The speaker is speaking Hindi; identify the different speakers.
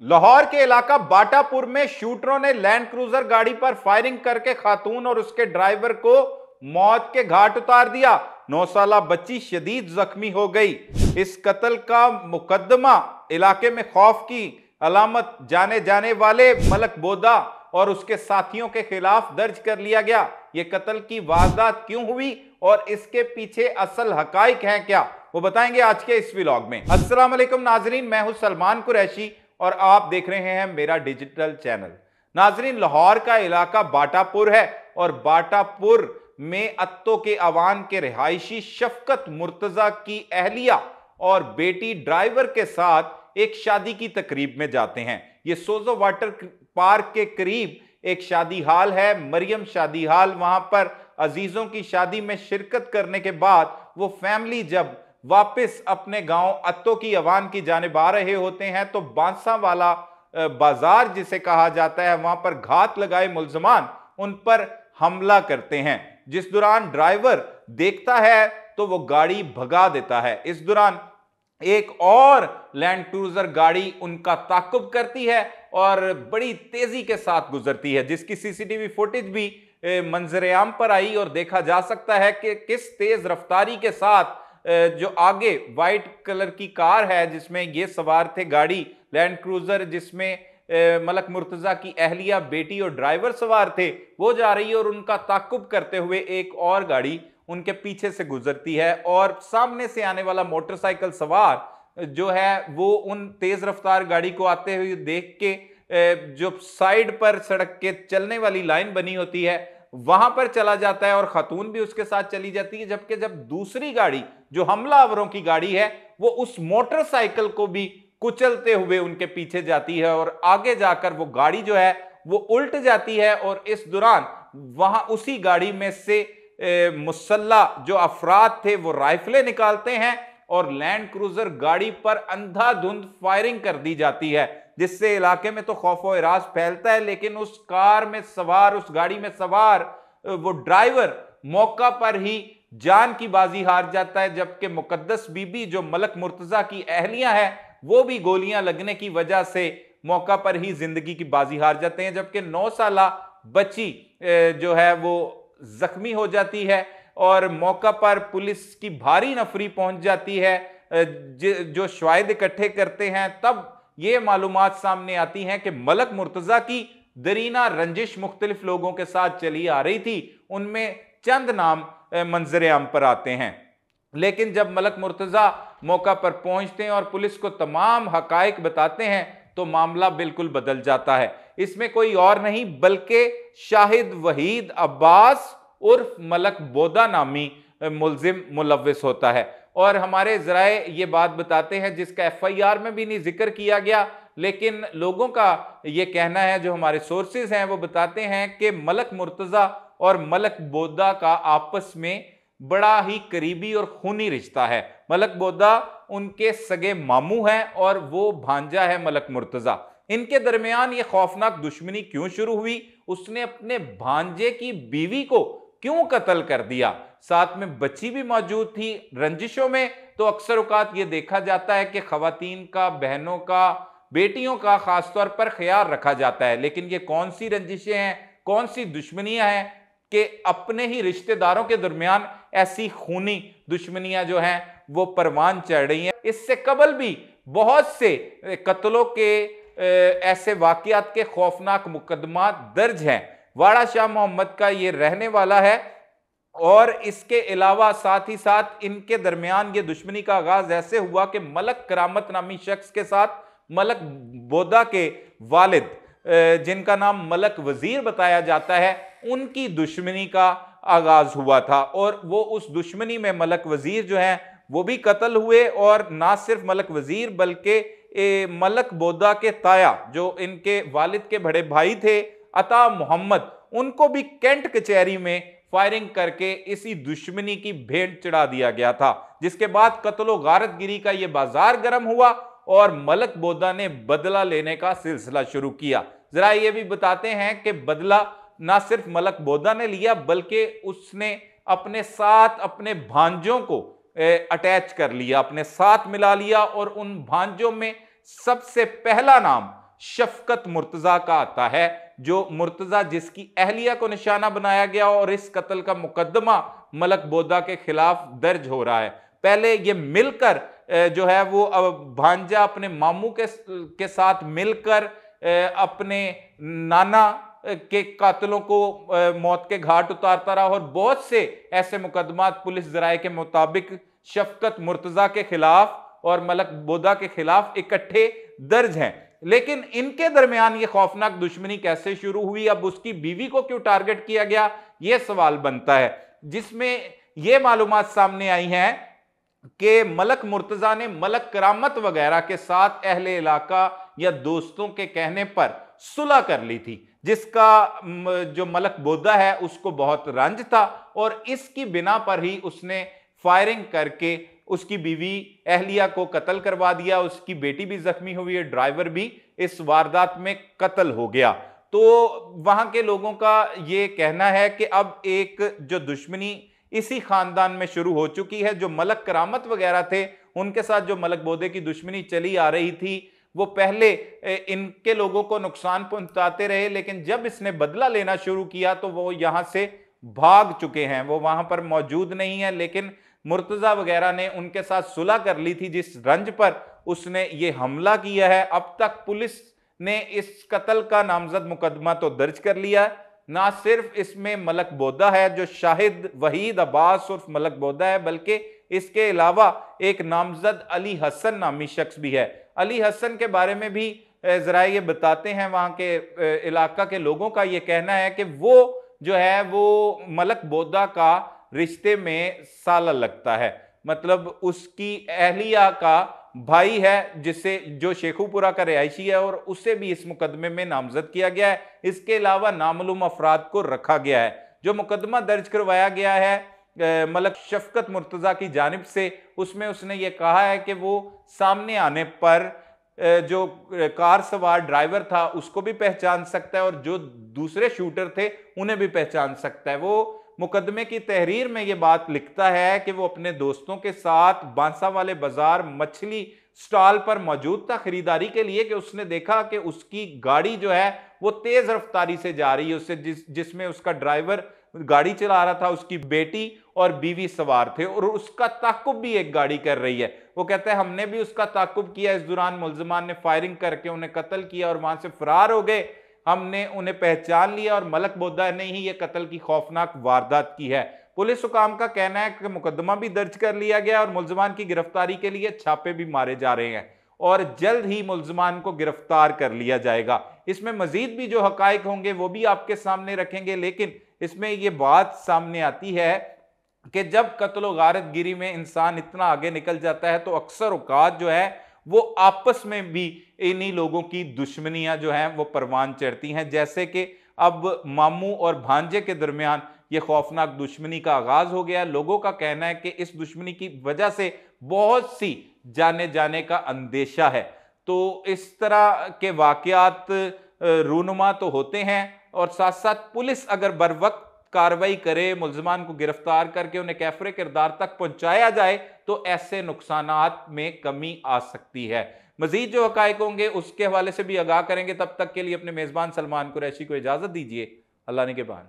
Speaker 1: लाहौर के इलाका बाटापुर में शूटरों ने लैंड क्रूजर गाड़ी पर फायरिंग करके खातून और उसके ड्राइवर को मौत के घाट उतार दिया। 9 साला बच्ची शदीद जख्मी हो गई। इस कत्ल का मुकदमा इलाके में खौफ की अलामत जाने जाने वाले मलक बोदा और उसके साथियों के खिलाफ दर्ज कर लिया गया। यह कत्ल की वारदात क्यों हुई और इसके पीछे असल हकाइक हैं क्या, वो बताएंगे आज के इस व्लॉग में। अस्सलाम वालेकुम नाजरीन, मैं हूं सलमान कुरैशी और आप देख रहे हैं मेरा डिजिटल चैनल। नाजरीन, लाहौर का इलाका बाटापुर है और बाटापुर में अत्तो के अवान के रिहायशी शफकत मुर्तजा की अहलिया और बेटी ड्राइवर के साथ एक शादी की तकरीब में जाते हैं। यह सोजो वाटर पार्क के करीब एक शादी हाल है, मरियम शादी हाल। वहां पर अजीजों की शादी में शिरकत करने के बाद वो फैमिली जब वापस अपने गांव अत्तो की अवान की जानिब आ रहे होते हैं तो बांसा वाला बाजार जिसे कहा जाता है, वहां पर घात लगाए मुल्जमान उन पर हमला करते हैं। जिस दौरान ड्राइवर देखता है तो वो गाड़ी भगा देता है। इस दौरान एक और लैंड क्रूजर गाड़ी उनका ताकुब करती है और बड़ी तेजी के साथ गुजरती है, जिसकी सीसीटीवी फुटेज भी मंजर-ए-आम पर आई और देखा जा सकता है कि किस तेज रफ्तारी के साथ जो आगे वाइट कलर की कार है जिसमें ये सवार थे, गाड़ी लैंड क्रूजर जिसमें मलक मुर्तजा की अहलिया, बेटी और ड्राइवर सवार थे, वो जा रही है और उनका ताकुब करते हुए एक और गाड़ी उनके पीछे से गुजरती है और सामने से आने वाला मोटरसाइकिल सवार जो है वो उन तेज रफ्तार गाड़ी को आते हुए देख के जो साइड पर सड़क के चलने वाली लाइन बनी होती है वहां पर चला जाता है और खातून भी उसके साथ चली जाती है। जबकि जब दूसरी गाड़ी जो हमलावरों की गाड़ी है वो उस मोटरसाइकिल को भी कुचलते हुए उनके पीछे जाती है और आगे जाकर वो गाड़ी जो है वो उल्ट जाती है और इस दौरान वहां उसी गाड़ी में से मुसल्ला जो अफराद थे वो राइफलें निकालते हैं और लैंड क्रूजर गाड़ी पर अंधाधुंध फायरिंग कर दी जाती है, जिससे इलाके में तो खौफ व इराज फैलता है। लेकिन उस कार में सवार, उस गाड़ी में सवार वो ड्राइवर मौका पर ही जान की बाजी हार जाता है, जबकि मुकद्दस बीबी जो मलक मुर्तजा की अहलिया है वो भी गोलियां लगने की वजह से मौका पर ही जिंदगी की बाजी हार जाते हैं। जबकि 9 साला बच्ची जो है वो जख्मी हो जाती है और मौका पर पुलिस की भारी नफरी पहुंच जाती है। जो शवाहिद इकट्ठे करते हैं तब ये मालूमात सामने आती हैं कि मलक मुर्तजा की दरीना रंजिश मुख्तलिफ लोगों के साथ चली आ रही थी। उनमें चंद नाम मंजर-ए-आम पर आते हैं, लेकिन जब मलक मुर्तजा मौका पर पहुंचते हैं और पुलिस को तमाम हकाइक बताते हैं तो मामला बिल्कुल बदल जाता है। इसमें कोई और नहीं बल्कि शाहिद वहीद अब्बास उर्फ मलक बोदा नामी मुल्जिम मुलव्विस होता है। और हमारे जराए ये बात बताते हैं, जिसका FIR में भी नहीं जिक्र किया गया, लेकिन लोगों का ये कहना है, जो हमारे सोर्सेज हैं वो बताते हैं कि मलक मुर्तजा और मलक बोदा का आपस में बड़ा ही करीबी और खूनी रिश्ता है। मलक बोदा उनके सगे मामू हैं और वो भांजा है मलक मुर्तजा। इनके दरमियान ये खौफनाक दुश्मनी क्यों शुरू हुई, उसने अपने भांजे की बीवी को क्यों कत्ल कर दिया, साथ में बच्ची भी मौजूद थी। रंजिशों में तो अक्सर औकात ये देखा जाता है कि खवातीन का, बहनों का, बेटियों का खासतौर पर ख्याल रखा जाता है, लेकिन ये कौन सी रंजिशें हैं, कौन सी दुश्मनियां हैं कि अपने ही रिश्तेदारों के दरमियान ऐसी खूनी दुश्मनियां जो हैं वो परवान चढ़ रही हैं। इससे कबल भी बहुत से कत्लों के ऐसे वाकयात के खौफनाक मुकदमा दर्ज हैं। वाड़ा शाह मोहम्मद का ये रहने वाला है और इसके अलावा साथ ही साथ इनके दरमियान ये दुश्मनी का आगाज ऐसे हुआ कि मलक करामत नामी शख्स के साथ मलक बोदा के वालिद जिनका नाम मलक वजीर बताया जाता है, उनकी दुश्मनी का आगाज हुआ था और वो उस दुश्मनी में मलक वजीर जो है वो भी कत्ल हुए। और ना सिर्फ मलक वजीर बल्कि मलक बोदा के ताया जो इनके वालिद के बड़े भाई थे अता मोहम्मद, उनको भी कैंट कचहरी में फायरिंग करके इसी दुश्मनी की भेंट चढ़ा दिया गया था। जिसके बाद कत्लो गारतगिरी का यह बाजार गर्म हुआ और मलक बोदा ने बदला लेने का सिलसिला शुरू किया। जरा ये भी बताते हैं कि बदला ना सिर्फ मलक बोदा ने लिया बल्कि उसने अपने साथ अपने भांजों को अटैच कर लिया, अपने साथ मिला लिया और उन भांजों में सबसे पहला नाम शफकत मुर्तजा का आता है। जो मुर्तजा जिसकी अहलिया को निशाना बनाया गया और इस कत्ल का मुकदमा मलक बोदा के खिलाफ दर्ज हो रहा है। पहले ये मिलकर जो है वो भांजा अपने मामू के साथ मिलकर अपने नाना के कातलों को मौत के घाट उतारता रहा और बहुत से ऐसे मुकदमात पुलिस जराये के मुताबिक शफकत मुर्तजा के खिलाफ और मलक बोदा के खिलाफ इकट्ठे दर्ज हैं। लेकिन इनके दरमियान ये खौफनाक दुश्मनी कैसे शुरू हुई, अब उसकी बीवी को क्यों टारगेट किया गया, यह सवाल बनता है। जिसमें यह मालूमात सामने आई हैं कि मलक मुर्तजा ने मलक करामत वगैरह के साथ अहले इलाका या दोस्तों के कहने पर सुलह कर ली थी, जिसका जो मलक बोदा है उसको बहुत रंज था और इसकी बिना पर ही उसने फायरिंग करके उसकी बीवी अहलिया को कत्ल करवा दिया। उसकी बेटी भी जख्मी हुई है, ड्राइवर भी इस वारदात में कत्ल हो गया। तो वहां के लोगों का यह कहना है कि अब एक जो दुश्मनी इसी खानदान में शुरू हो चुकी है। जो मलक करामत वगैरह थे उनके साथ जो मलक बोदे की दुश्मनी चली आ रही थी, वो पहले इनके लोगों को नुकसान पहुंचाते रहे, लेकिन जब इसने बदला लेना शुरू किया तो वो यहां से भाग चुके हैं, वो वहां पर मौजूद नहीं है। लेकिन मुर्तजा वगैरह ने उनके साथ सुलह कर ली थी, जिस रंज पर उसने ये हमला किया है। अब तक पुलिस ने इस कत्ल का नामजद मुकदमा तो दर्ज कर लिया है। ना सिर्फ इसमें मलक बोदा है जो शाहिद वहीद अब्बास उर्फ मलक बोदा है, बल्कि इसके अलावा एक नामजद अली हसन नामी शख्स भी है। अली हसन के बारे में भी जरा ये बताते हैं, वहां के इलाका के लोगों का ये कहना है कि वो जो है वो मलक बोदा का रिश्ते में साला लगता है, मतलब उसकी अहलिया का भाई है, जिसे जो शेखुपुरा का रिहायशी है और उसे भी इस मुकदमे में नामजद किया गया है। इसके अलावा नामालूम अफराद को रखा गया है। जो मुकदमा दर्ज करवाया गया है मलक शफकत मुर्तजा की जानिब से, उसमें उसने ये कहा है कि वो सामने आने पर जो कार सवार ड्राइवर था उसको भी पहचान सकता है और जो दूसरे शूटर थे उन्हें भी पहचान सकता है। वो मुकदमे की तहरीर में यह बात लिखता है कि वो अपने दोस्तों के साथ बांसा वाले बाजार मछली स्टॉल पर मौजूद था खरीदारी के लिए कि उसने देखा कि उसकी गाड़ी जो है वो तेज रफ्तारी से जा रही है, उससे जिसमें उसका ड्राइवर गाड़ी चला रहा था, उसकी बेटी और बीवी सवार थे और उसका ताकुब भी एक गाड़ी कर रही है। वो कहता है हमने भी उसका ताकुब किया, इस दौरान मुल्जिमान ने फायरिंग करके उन्हें कत्ल किया और वहां से फरार हो गए। हमने उन्हें पहचान लिया और मलक बोदा ने ही ये कत्ल की खौफनाक वारदात की है। पुलिस हुकाम का कहना है कि मुकदमा भी दर्ज कर लिया गया और मुल्जिमान की गिरफ्तारी के लिए छापे भी मारे जा रहे हैं और जल्द ही मुल्जिमान को गिरफ्तार कर लिया जाएगा। इसमें मजीद भी जो हकायक होंगे वो भी आपके सामने रखेंगे, लेकिन इसमें यह बात सामने आती है कि जब कत्ल गारत गिरी में इंसान इतना आगे निकल जाता है तो अक्सर औकात जो है वो आपस में भी इन्हीं लोगों की दुश्मनियां जो हैं वो परवान चढ़ती हैं। जैसे कि अब मामू और भांजे के दरमियान ये खौफनाक दुश्मनी का आगाज हो गया। लोगों का कहना है कि इस दुश्मनी की वजह से बहुत सी जाने जाने का अंदेशा है। तो इस तरह के वाकयात रूनुमा तो होते हैं और साथ साथ पुलिस अगर बर वक्त कार्रवाई करे, मुल्जिमान को गिरफ्तार करके उन्हें कैफरे किरदार तक पहुंचाया जाए तो ऐसे नुकसानात में कमी आ सकती है। मजीद जो हकायक होंगे उसके हवाले से भी आगाह करेंगे। तब तक के लिए अपने मेजबान सलमान कुरैशी को इजाजत दीजिए। अल्लाह ने के बाद।